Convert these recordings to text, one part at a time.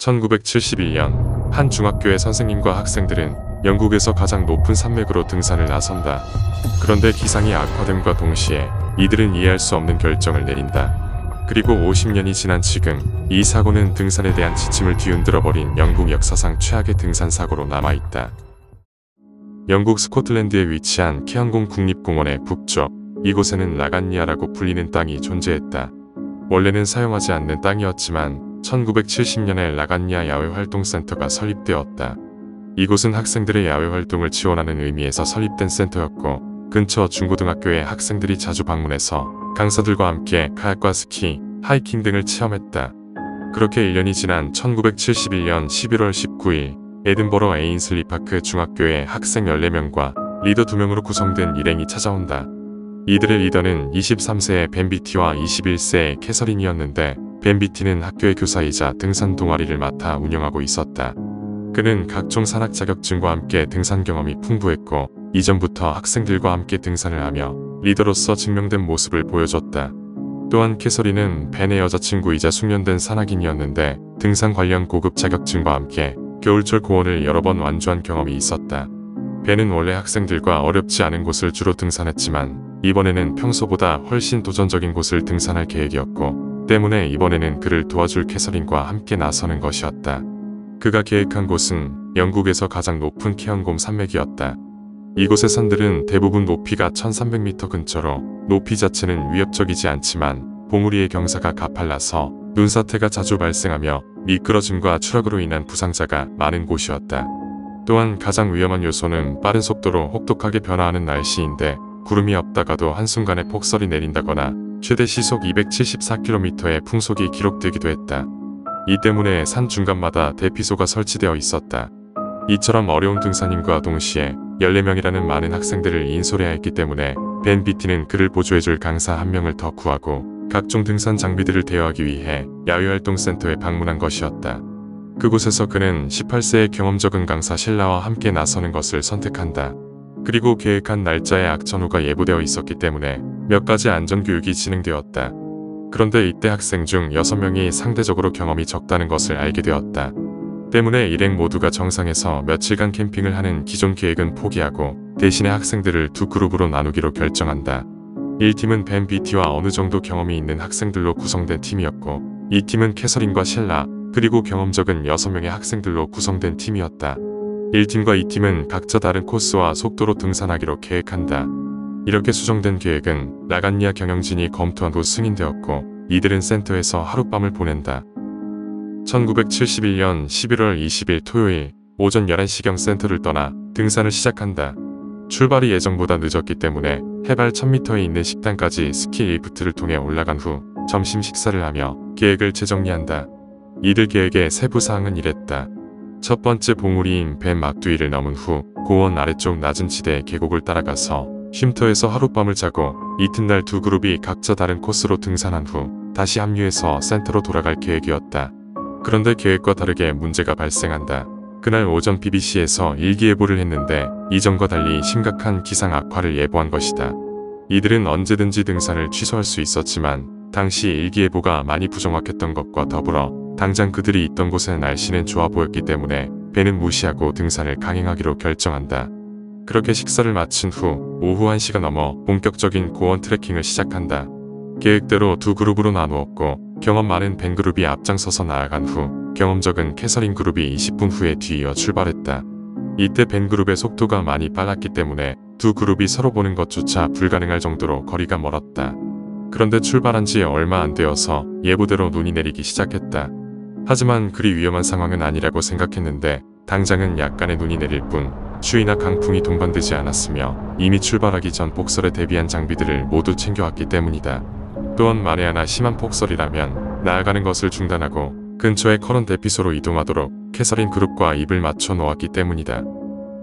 1971년 한 중학교의 선생님과 학생들은 영국에서 가장 높은 산맥으로 등산을 나선다. 그런데 기상이 악화됨과 동시에 이들은 이해할 수 없는 결정을 내린다. 그리고 50년이 지난 지금 이 사고는 등산에 대한 지침을 뒤흔들어버린 영국 역사상 최악의 등산 사고로 남아있다. 영국 스코틀랜드에 위치한 케언공 국립공원의 북쪽, 이곳에는 라간니아라고 불리는 땅이 존재했다. 원래는 사용하지 않는 땅이었지만 1970년에 라간니아 야외활동센터가 설립되었다. 이곳은 학생들의 야외활동을 지원하는 의미에서 설립된 센터였고, 근처 중고등학교의 학생들이 자주 방문해서 강사들과 함께 카약과 스키, 하이킹 등을 체험했다. 그렇게 1년이 지난 1971년 11월 19일 에든버러 에인슬리 파크 중학교의 학생 14명과 리더 2명으로 구성된 일행이 찾아온다. 이들의 리더는 23세의 벤 비티와 21세의 캐서린이었는데, 벤 비티는 학교의 교사이자 등산 동아리를 맡아 운영하고 있었다. 그는 각종 산악 자격증과 함께 등산 경험이 풍부했고, 이전부터 학생들과 함께 등산을 하며 리더로서 증명된 모습을 보여줬다. 또한 캐서린은 벤의 여자친구이자 숙련된 산악인이었는데, 등산 관련 고급 자격증과 함께 겨울철 고원을 여러 번 완주한 경험이 있었다. 벤은 원래 학생들과 어렵지 않은 곳을 주로 등산했지만 이번에는 평소보다 훨씬 도전적인 곳을 등산할 계획이었고, 때문에 이번에는 그를 도와줄 캐서린과 함께 나서는 것이었다. 그가 계획한 곳은 영국에서 가장 높은 케언곰 산맥이었다. 이곳의 산들은 대부분 높이가 1300m 근처로 높이 자체는 위협적이지 않지만 봉우리의 경사가 가팔라서 눈사태가 자주 발생하며 미끄러짐과 추락으로 인한 부상자가 많은 곳이었다. 또한 가장 위험한 요소는 빠른 속도로 혹독하게 변화하는 날씨인데, 구름이 없다가도 한순간에 폭설이 내린다거나 최대 시속 274km의 풍속이 기록되기도 했다. 이 때문에 산 중간마다 대피소가 설치되어 있었다. 이처럼 어려운 등산임과 동시에 14명이라는 많은 학생들을 인솔해야 했기 때문에 벤 비티는 그를 보조해줄 강사 1명을 더 구하고 각종 등산 장비들을 대여하기 위해 야외활동센터에 방문한 것이었다. 그곳에서 그는 18세의 경험 적은 강사 실라와 함께 나서는 것을 선택한다. 그리고 계획한 날짜에 악천후가 예보되어 있었기 때문에 몇 가지 안전교육이 진행되었다. 그런데 이때 학생 중 6명이 상대적으로 경험이 적다는 것을 알게 되었다. 때문에 일행 모두가 정상에서 며칠간 캠핑을 하는 기존 계획은 포기하고 대신에 학생들을 두 그룹으로 나누기로 결정한다. 1팀은 벤 비티와 어느 정도 경험이 있는 학생들로 구성된 팀이었고, 2팀은 캐서린과 실라, 그리고 경험 적은 6명의 학생들로 구성된 팀이었다. 1팀과 2팀은 각자 다른 코스와 속도로 등산하기로 계획한다. 이렇게 수정된 계획은 라간니아 경영진이 검토한 후 승인되었고, 이들은 센터에서 하룻밤을 보낸다. 1971년 11월 20일 토요일 오전 11시경 센터를 떠나 등산을 시작한다. 출발이 예정보다 늦었기 때문에 해발 1000m에 있는 식당까지 스키 리프트를 통해 올라간 후 점심 식사를 하며 계획을 재정리한다. 이들 계획의 세부 사항은 이랬다. 첫 번째 봉우리인 벤 막두이를 넘은 후 고원 아래쪽 낮은 지대의 계곡을 따라가서 쉼터에서 하룻밤을 자고 이튿날 두 그룹이 각자 다른 코스로 등산한 후 다시 합류해서 센터로 돌아갈 계획이었다. 그런데 계획과 다르게 문제가 발생한다. 그날 오전 BBC에서 일기예보를 했는데 이전과 달리 심각한 기상 악화를 예보한 것이다. 이들은 언제든지 등산을 취소할 수 있었지만 당시 일기예보가 많이 부정확했던 것과 더불어 당장 그들이 있던 곳의 날씨는 좋아 보였기 때문에 벤은 무시하고 등산을 강행하기로 결정한다. 그렇게 식사를 마친 후 오후 1시가 넘어 본격적인 고원 트레킹을 시작한다. 계획대로 두 그룹으로 나누었고, 경험 많은 벤 그룹이 앞장서서 나아간 후 경험 적은 캐서린 그룹이 20분 후에 뒤이어 출발했다. 이때 벤 그룹의 속도가 많이 빨랐기 때문에 두 그룹이 서로 보는 것조차 불가능할 정도로 거리가 멀었다. 그런데 출발한 지 얼마 안 되어서 예보대로 눈이 내리기 시작했다. 하지만 그리 위험한 상황은 아니라고 생각했는데 당장은 약간의 눈이 내릴 뿐 추위나 강풍이 동반되지 않았으며 이미 출발하기 전 폭설에 대비한 장비들을 모두 챙겨왔기 때문이다. 또한 만에 하나 심한 폭설이라면 나아가는 것을 중단하고 근처의 커런 대피소로 이동하도록 캐서린 그룹과 입을 맞춰 놓았기 때문이다.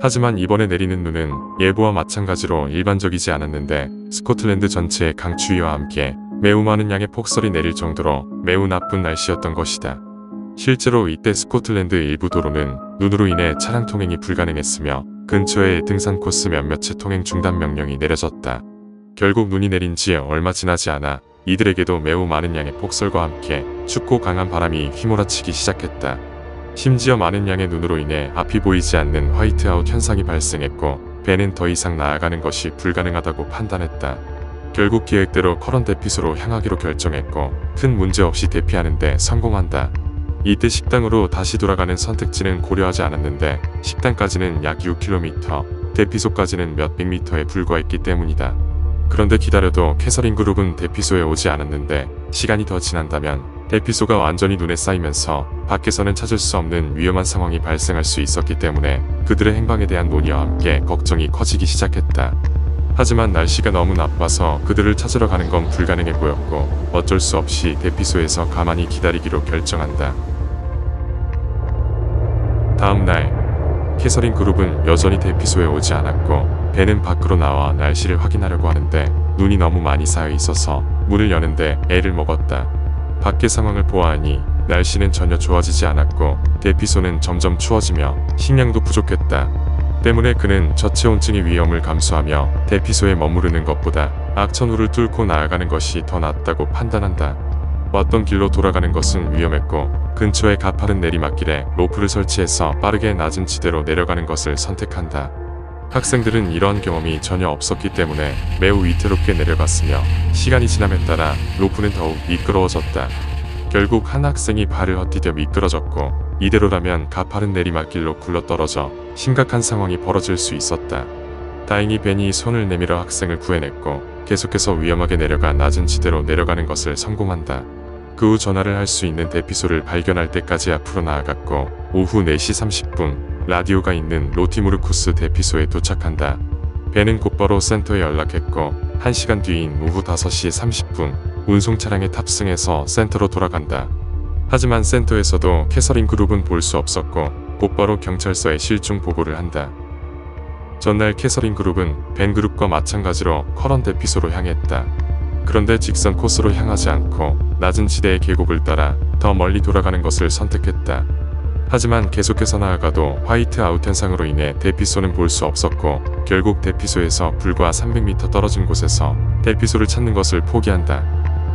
하지만 이번에 내리는 눈은 예보와 마찬가지로 일반적이지 않았는데 스코틀랜드 전체의 강추위와 함께 매우 많은 양의 폭설이 내릴 정도로 매우 나쁜 날씨였던 것이다. 실제로 이때 스코틀랜드 일부 도로는 눈으로 인해 차량 통행이 불가능했으며 근처의 등산 코스 몇몇의 통행 중단 명령이 내려졌다. 결국 눈이 내린 지 얼마 지나지 않아 이들에게도 매우 많은 양의 폭설과 함께 춥고 강한 바람이 휘몰아치기 시작했다. 심지어 많은 양의 눈으로 인해 앞이 보이지 않는 화이트아웃 현상이 발생했고 벤은 더 이상 나아가는 것이 불가능하다고 판단했다. 결국 계획대로 커런 대피소로 향하기로 결정했고 큰 문제 없이 대피하는 데 성공한다. 이때 식당으로 다시 돌아가는 선택지는 고려하지 않았는데 식당까지는 약 6km, 대피소까지는 몇백 미터에 불과했기 때문이다. 그런데 기다려도 캐서린 그룹은 대피소에 오지 않았는데 시간이 더 지난다면 대피소가 완전히 눈에 쌓이면서 밖에서는 찾을 수 없는 위험한 상황이 발생할 수 있었기 때문에 그들의 행방에 대한 논의와 함께 걱정이 커지기 시작했다. 하지만 날씨가 너무 나빠서 그들을 찾으러 가는 건 불가능해 보였고 어쩔 수 없이 대피소에서 가만히 기다리기로 결정한다. 다음 날 캐서린 그룹은 여전히 대피소에 오지 않았고 벤은 밖으로 나와 날씨를 확인하려고 하는데 눈이 너무 많이 쌓여 있어서 문을 여는데 애를 먹었다. 밖의 상황을 보아하니 날씨는 전혀 좋아지지 않았고 대피소는 점점 추워지며 식량도 부족했다. 때문에 그는 저체온증의 위험을 감수하며 대피소에 머무르는 것보다 악천후를 뚫고 나아가는 것이 더 낫다고 판단한다. 왔던 길로 돌아가는 것은 위험했고 근처의 가파른 내리막길에 로프를 설치해서 빠르게 낮은 지대로 내려가는 것을 선택한다. 학생들은 이러한 경험이 전혀 없었기 때문에 매우 위태롭게 내려갔으며 시간이 지남에 따라 로프는 더욱 미끄러워졌다. 결국 한 학생이 발을 헛디뎌 미끄러졌고 이대로라면 가파른 내리막길로 굴러떨어져 심각한 상황이 벌어질 수 있었다. 다행히 벤이 손을 내밀어 학생을 구해냈고 계속해서 위험하게 내려가 낮은 지대로 내려가는 것을 성공한다. 그 후 전화를 할 수 있는 대피소를 발견할 때까지 앞으로 나아갔고 오후 4시 30분 라디오가 있는 로티무르쿠스 대피소에 도착한다. 벤은 곧바로 센터에 연락했고 1시간 뒤인 오후 5시 30분 운송 차량에 탑승해서 센터로 돌아간다. 하지만 센터에서도 캐서린 그룹은 볼 수 없었고 곧바로 경찰서에 실종 보고를 한다. 전날 캐서린 그룹은 벤 그룹과 마찬가지로 커런 대피소로 향했다. 그런데 직선 코스로 향하지 않고 낮은 지대의 계곡을 따라 더 멀리 돌아가는 것을 선택했다. 하지만 계속해서 나아가도 화이트아웃 현상으로 인해 대피소는 볼 수 없었고 결국 대피소에서 불과 300m 떨어진 곳에서 대피소를 찾는 것을 포기한다.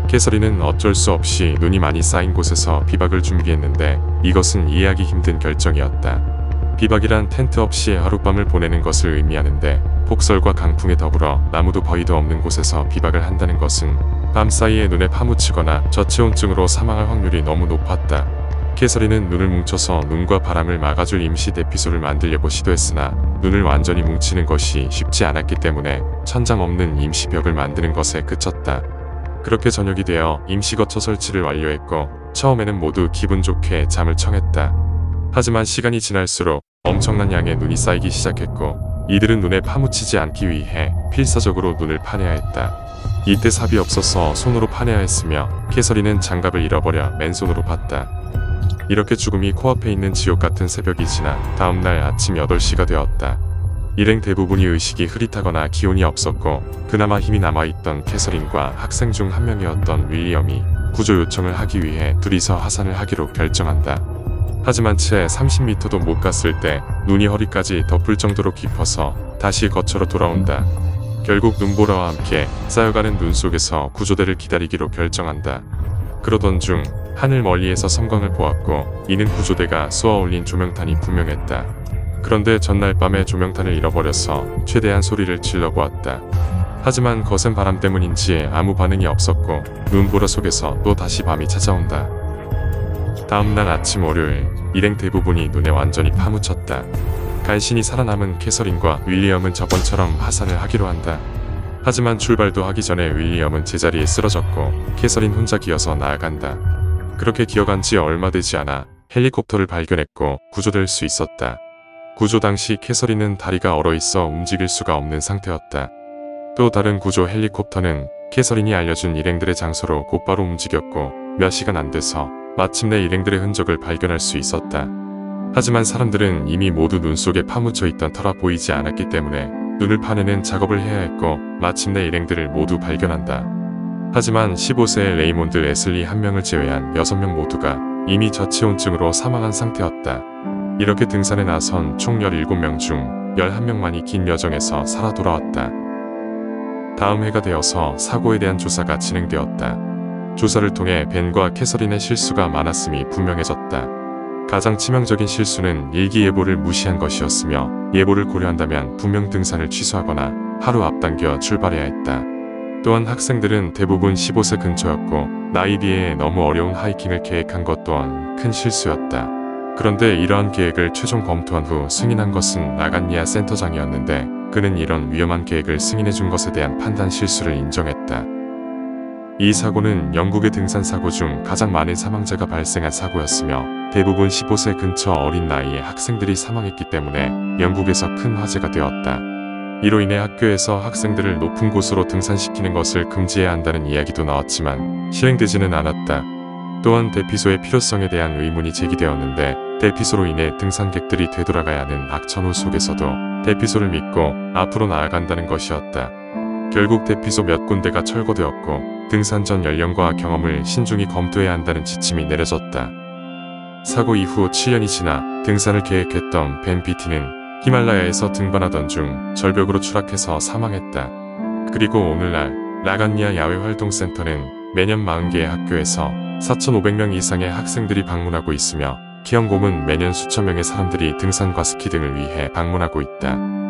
캐서린은 어쩔 수 없이 눈이 많이 쌓인 곳에서 비박을 준비했는데 이것은 이해하기 힘든 결정이었다. 비박이란 텐트 없이 하룻밤을 보내는 것을 의미하는데 폭설과 강풍에 더불어 나무도 버이도 없는 곳에서 비박을 한다는 것은 밤 사이에 눈에 파묻히거나 저체온증으로 사망할 확률이 너무 높았다. 캐서린은 눈을 뭉쳐서 눈과 바람을 막아줄 임시 대피소를 만들려고 시도했으나 눈을 완전히 뭉치는 것이 쉽지 않았기 때문에 천장 없는 임시 벽을 만드는 것에 그쳤다. 그렇게 저녁이 되어 임시 거처 설치를 완료했고 처음에는 모두 기분 좋게 잠을 청했다. 하지만 시간이 지날수록 엄청난 양의 눈이 쌓이기 시작했고 이들은 눈에 파묻히지 않기 위해 필사적으로 눈을 파내야 했다. 이때 삽이 없어서 손으로 파내야 했으며 캐서린은 장갑을 잃어버려 맨손으로 팠다. 이렇게 죽음이 코앞에 있는 지옥 같은 새벽이 지나 다음날 아침 8시가 되었다. 일행 대부분이 의식이 흐릿하거나 기운이 없었고 그나마 힘이 남아있던 캐서린과 학생 중 한 명이었던 윌리엄이 구조 요청을 하기 위해 둘이서 하산을 하기로 결정한다. 하지만 채 30m도 못 갔을 때 눈이 허리까지 덮을 정도로 깊어서 다시 거처로 돌아온다. 결국 눈보라와 함께 쌓여가는 눈 속에서 구조대를 기다리기로 결정한다. 그러던 중 하늘 멀리에서 섬광을 보았고 이는 구조대가 쏘아 올린 조명탄이 분명했다. 그런데 전날 밤에 조명탄을 잃어버려서 최대한 소리를 질러보았다. 하지만 거센 바람 때문인지 아무 반응이 없었고 눈보라 속에서 또 다시 밤이 찾아온다. 다음날 아침 월요일 일행 대부분이 눈에 완전히 파묻혔다. 간신히 살아남은 캐서린과 윌리엄은 저번처럼 하산을 하기로 한다. 하지만 출발도 하기 전에 윌리엄은 제자리에 쓰러졌고 캐서린 혼자 기어서 나아간다. 그렇게 기어간 지 얼마 되지 않아 헬리콥터를 발견했고 구조될 수 있었다. 구조 당시 캐서린은 다리가 얼어있어 움직일 수가 없는 상태였다. 또 다른 구조 헬리콥터는 캐서린이 알려준 일행들의 장소로 곧바로 움직였고 몇 시간 안 돼서 마침내 일행들의 흔적을 발견할 수 있었다. 하지만 사람들은 이미 모두 눈 속에 파묻혀 있던 터라 보이지 않았기 때문에 눈을 파내는 작업을 해야 했고 마침내 일행들을 모두 발견한다. 하지만 15세의 레이몬드 레슬리 한 명을 제외한 6명 모두가 이미 저체온증으로 사망한 상태였다. 이렇게 등산에 나선 총 17명 중 11명만이 긴 여정에서 살아 돌아왔다. 다음 해가 되어서 사고에 대한 조사가 진행되었다. 조사를 통해 벤과 캐서린의 실수가 많았음이 분명해졌다. 가장 치명적인 실수는 일기예보를 무시한 것이었으며 예보를 고려한다면 분명 등산을 취소하거나 하루 앞당겨 출발해야 했다. 또한 학생들은 대부분 15세 근처였고 나이 비해 너무 어려운 하이킹을 계획한 것 또한 큰 실수였다. 그런데 이러한 계획을 최종 검토한 후 승인한 것은 나간니아 센터장이었는데 그는 이런 위험한 계획을 승인해준 것에 대한 판단 실수를 인정했다. 이 사고는 영국의 등산 사고 중 가장 많은 사망자가 발생한 사고였으며 대부분 15세 근처 어린 나이에 학생들이 사망했기 때문에 영국에서 큰 화제가 되었다. 이로 인해 학교에서 학생들을 높은 곳으로 등산시키는 것을 금지해야 한다는 이야기도 나왔지만 실행되지는 않았다. 또한 대피소의 필요성에 대한 의문이 제기되었는데 대피소로 인해 등산객들이 되돌아가야 하는 악천후 속에서도 대피소를 믿고 앞으로 나아간다는 것이었다. 결국 대피소 몇 군데가 철거되었고 등산 전 연령과 경험을 신중히 검토해야 한다는 지침이 내려졌다. 사고 이후 7년이 지나 등산을 계획했던 벤 비티는 히말라야에서 등반하던 중 절벽으로 추락해서 사망했다. 그리고 오늘날 나간니아 야외활동센터는 매년 40개의 학교에서 4,500명 이상의 학생들이 방문하고 있으며 키언곰은 매년 수천 명의 사람들이 등산과 스키 등을 위해 방문하고 있다.